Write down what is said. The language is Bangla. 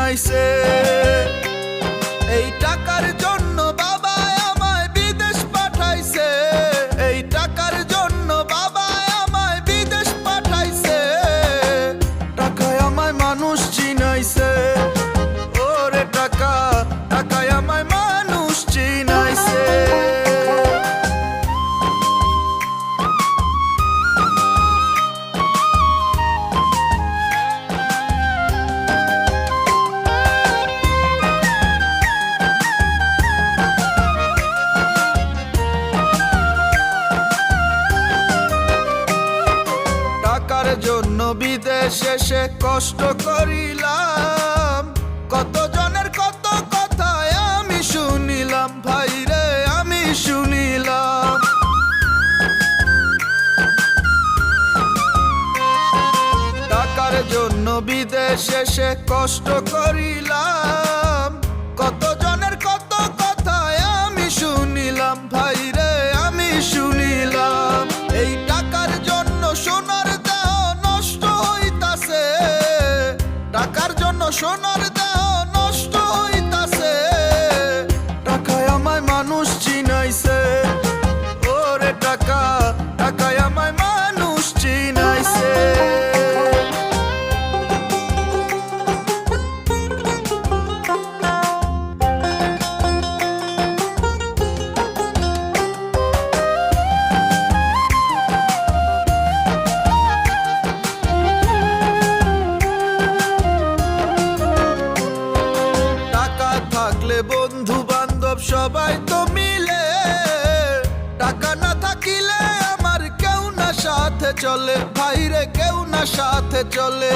চিনাইছে। এই টাকার জন্য বাবা আমায় বিদেশ পাঠাইছে, এই টাকার জন্য বাবা আমায় বিদেশ পাঠাইছে। টাকায় আমায় মানুষ চিনাইছে, ওরে টাকা, টাকায় আমায় মানুষ চিনাইছে। টাকার জন্য বিদেশে সে কষ্ট করিলাম, কত জনের কত কথা আমি শুনিলাম, ভাইরে আমি শুনিলাম। টাকার জন্য বিদেশে সে কষ্ট করিলাম, কত জনের কত কথা আমি শুনিলাম, ভাইরে আমি শুনিলাম। এই টাকার জন্য সোনার দেহ নষ্ট হইতাছে, টাকার জন্য সোনার দেহ নষ্ট হইতাছে। টাকায় আমায় মানুষ চিনাইছে, ওরে টাকা, টাকায় আমায় মানুষ চিনাইছে। বন্ধু বান্ধব সবাই তো মিলে, টাকা না থাকিলে আমার কেউ না সাথে চলে, ভাইরে কেউ না সাথে চলে।